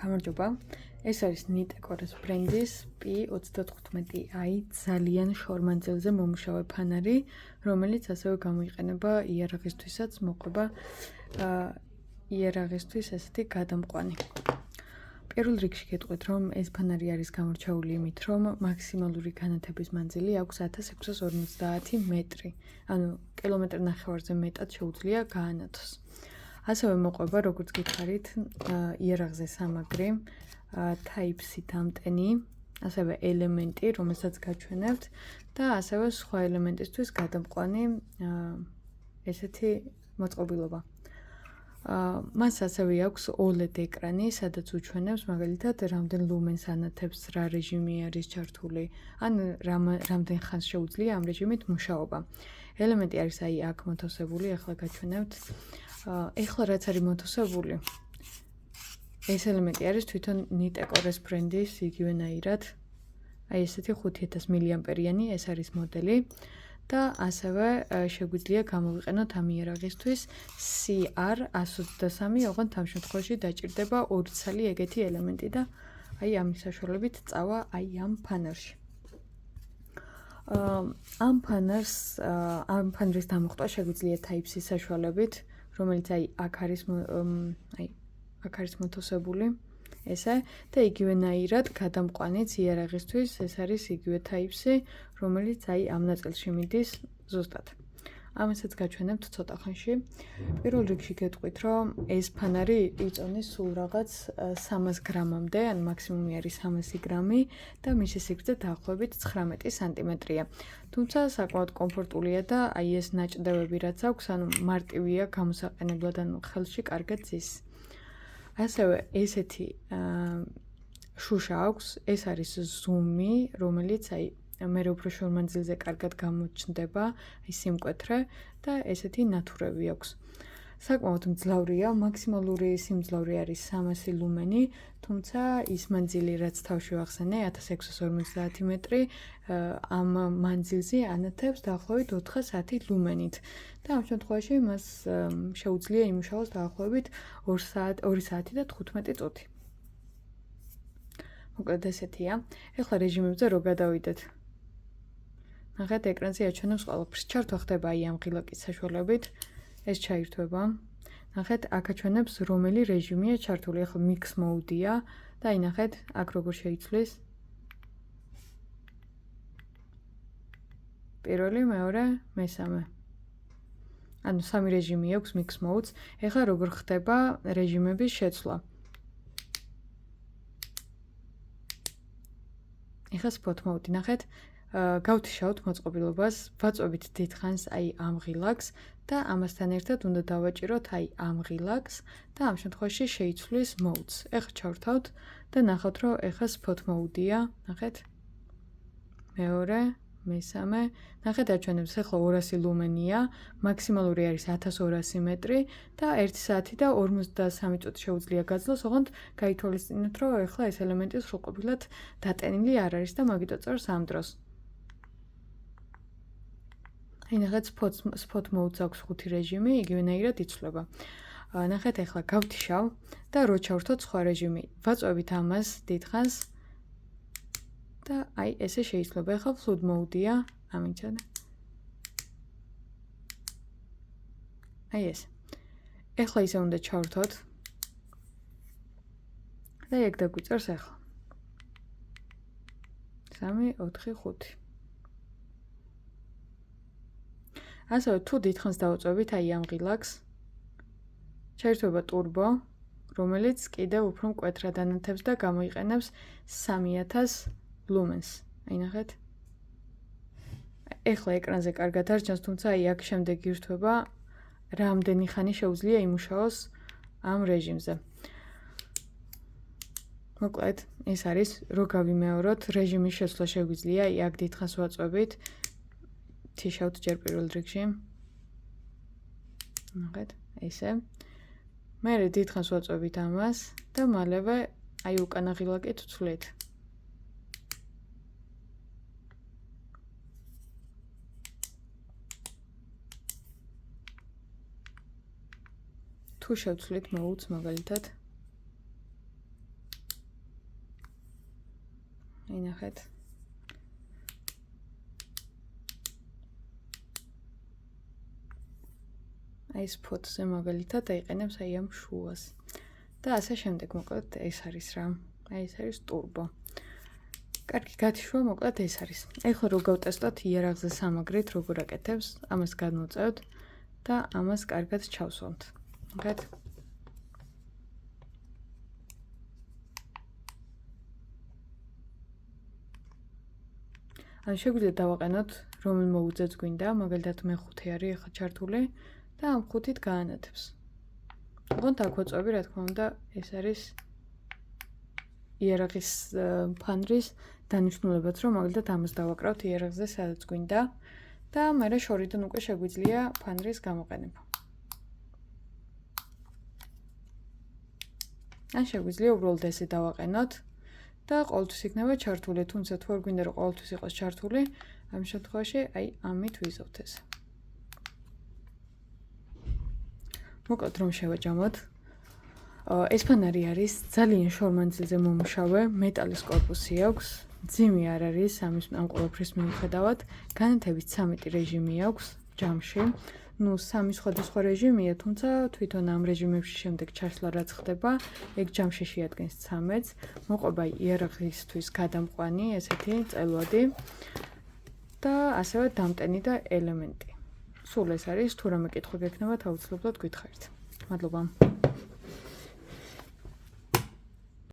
გამარჯობა. ეს არის Nitecore-ის ბრენდის P35i ძალიან შორ მანძილზე მომუშავე ფანარი, რომელიც ასევე გამოიყენება იარაღისთვისაც, მოყვება იარაღისთვის ესეთი გადამყვანი. პირველ რიგში გეტყვით, რომ ეს ფანარი არის გამორჩეული იმით, რომ მაქსიმალური განათების მანძილი აქვს 1650 მეტრი, ანუ კილომეტრ ნახევარზე მეტად შეუძლია გაანათოს. ასევე მოყვება, როგორც გითხარით, იარაღზე სამაგრი, Type-C დამტენი, ასევე ელემენტი, რომელსაც გაჩვენებთ და ასევე სხვა ელემენტისთვის გადამყვანი ესეთი მოწყობილობა. მას ასევე აქვს OLED ეკრანი, სადაც უჩვენებს მაგალითად რამდენ ლუმენს ანათებს, რა რეჟიმი არის ჩართული, ან რამდენ ხანს შეუძლია ამ რეჟიმით მუშაობა. ელემენტი არის აი აქ მოთავსებული, ახლა გაჩვენებთ. ეხლა რაც არის მოთავსებული, ეს ელემენტი არის თვითონ Nitecore-ის ბრენდის იგივენაირად, აი ესეთი 5000 მAh-იანი, ეს არის მოდელი და ასევე შეგვიძლია გამოვიყენოთ ამ იარაღისთვის CR123, ოღონდ ამ შემთხვევაში დაჭირდება 2 ცალი ეგეთი ელემენტი და აი ამის საშუალებით წავა აი ამ ფანერში. ამ ფანერის დამოხტვა შეგვიძლია Type-C საშუალებით, რომელიც აი აქ არის მოთავსებული ესე და იგივენაირად გადამყვანიც იარაღისთვის ეს არის იგივე Type-C, რომელიც აი ამ ნაწილში მიდის ზუსტად. ამასაც გაჩვენებთ ცოტა ხანში. პირველ რიგში გეტყვით, რომ ეს ფანარი იწონის სულ რაღაც 300 გრამამდე, ან მაქსიმუმი არის 300 გრამი და მისი სიგრძე დაახლოებით 19 სანტიმეტრია. თუმცა საკმაოდ კომფორტულია და აი ეს ნაჭდევები რაც აქვს, ანუ მარტივია გამოსაყენებლად, ანუ ხელში კარგად ზის. ასევე ესეთი შუშა აქვს, ეს არის ზუმი, რომელიც აი მე უფრო შორ მანძილზე კარგად გამოჩნდება, აი სიმკვეთრე და ესეთი ნათურები აქვს. საკმაოდ მძლავრია, მაქსიმალური სიმძლავრე არის 300 ლუმენი, თუმცა ის მანძილი რაც თავში ვახსენე 1650 მეტრი, ამ მანძილზე ანათებს დაახლოებით 410 ლუმენით. და ამ შემთხვევაში მას შეუძლია იმუშაოს დაახლოებით 2 საათი და 15 წუთი. მოკლედ ესეთია. ეხლა რეჟიმებზე რო გადავიდეთ. ნახეთ, ეკრანზე აჩვენებს ყველაფერს. ჩართვა ხდება აი ამ ღილაკის საშუალებით. ეს ჩაირთვება. ნახეთ, აქ აჩვენებს რომელი რეჟიმია ჩართული. ახლა mix mode-ია და აი ნახეთ, აქ როგორ შეიცვლის. პირველი, მეორე, მესამე. ანუ 3 რეჟიმი აქვს mix modes. ეხლა როგორ ხდება რეჟიმების შეცვლა. ეხლა spot mode ნახეთ, გავთიშავთ მოწყობილობას, ვაწვევით დიდხანს აი ამ ღილაკს და ამასთან ერთად უნდა დავაჭიროთ აი ამ ღილაკს და ამ შემთხვევაში შეიცვლის modes. ეხლა ჩავრთავთ და ნახავთ, რომ ეხლა spot mode-ია, ნახეთ. მეორე, მესამე, ნახეთ აჩვენებს ეხლა 200 ლუმენია, მაქსიმალური არის 1200 მეტრი და 1 საათი და 53 წუთი შეუძლია გაძლოს, ოღონდ გაითვალისწინოთ, რომ ეხლა ეს ელემენტი სრულყოფილად დატენილი არ არის და მაგიტო წერს ამ დროს. აი ნახეთ, spot mode-ს აქვს 5 რეჟიმი, იგივენაირად იცვლება. ნახეთ, ეხლა გავთიშავ და რო ჩავრთოთ სხვა რეჟიმი, ვაწვევით ამას დიდხანს და აი ესე შეიძლება. ეხლა flood mode-ია, ამინჩადე. აი ეს. ეხლა ისე უნდა ჩავრთოთ. და ეგ დაგვიწერს ეხლა. 3, 4, 5. ასევე თუ დიდხანს დავაწვევით აი ამ ღილაკს, ჩაირთვება turbo, რომელიც კიდევ უფრო მკვეთრად ანათებს და გამოიყენებს 3000 ლუმენს. აი ნახეთ. ეხლა ეკრანზე კარგად არ ჩანს, თუმცა აი აქ შემდეგ ირთვება რამდენი ხანი შეუძლია იმუშაოს ამ რეჟიმზე. მოკლედ, ეს არის რო გავიმეოროთ, რეჟიმის შეცვლა შეგვიძლია აი აქ დიდხანს ვაწვევით. თიშავთ ჯერ პირველ რიგში. ნახეთ, ესე. მერე დიდხანს ვაწვევით ამას და მალევე აი უკანა ღილაკით ვცვლით. თუ შევცვლით modes მაგალითად აი ნახეთ. აი ეს ფოტოზე მაგალითად აიყენებს აი ამ შუას. და ასე შემდეგ, მოკლედ ეს არის რა. აი ეს არის ტურბო. კარგი, გათიშვა მოკლედ ეს არის. ეხლა რო გავტესტოთ იარაღზე სამაგრით როგორ აკეთებს, ამას გადმოვწევთ და ამას კარგად ჩავსვამთ. ნახეთ. ან შეგვიძლია დავაყენოთ რომელ მოუძებს გვინდა, მაგალითად მე 5 არის ახლა ჩართული და ამ 5-ით გაანათებს. ოღონდ აქვეწვევი, რა თქმა უნდა, ეს არის იარაღის ფანრის დანიშნულებაც, რომ მაგალითად ამას დავაკრავთ იარაღზე სადაც გვინდა და მერე შორიდან უკვე შეგვიძლია ფანრის გამოყენება. ან შეგვიძლია უბრალოდ ესე დავაყენოთ და ყოველთვის იქნება ჩართული, თუმცა თუ არ გვინდა რომ ყოველთვის იყოს ჩართული, ამ შემთხვევაში აი ამით ვიზავთ ეს. მოკლედ რომ შევაჯამოთ. ეს ფანარი არის ძალიან შორ მანძილზე მომუშავე, მეტალის კორპუსი აქვს, მძიმე არ არის ამის ამ ყველაფრის მიუხედავად, განათებით 13 რეჟიმი აქვს ჯამში. ნუ სამი სხვადასხვა რეჟიმია, თუმცა თვითონ ამ რეჟიმებში შემდეგ ჩასვლა რაც ხდება, ეგ ჯამში შეადგენს 13-ს. მოყვება იარაღისთვის გადამყვანი, ესეთი წელვადი და ასევე დამტენი და ელემენტი. სულ ეს არის, თუ რამე კითხვა გექნება, თავისუფლად გითხარით. მადლობა.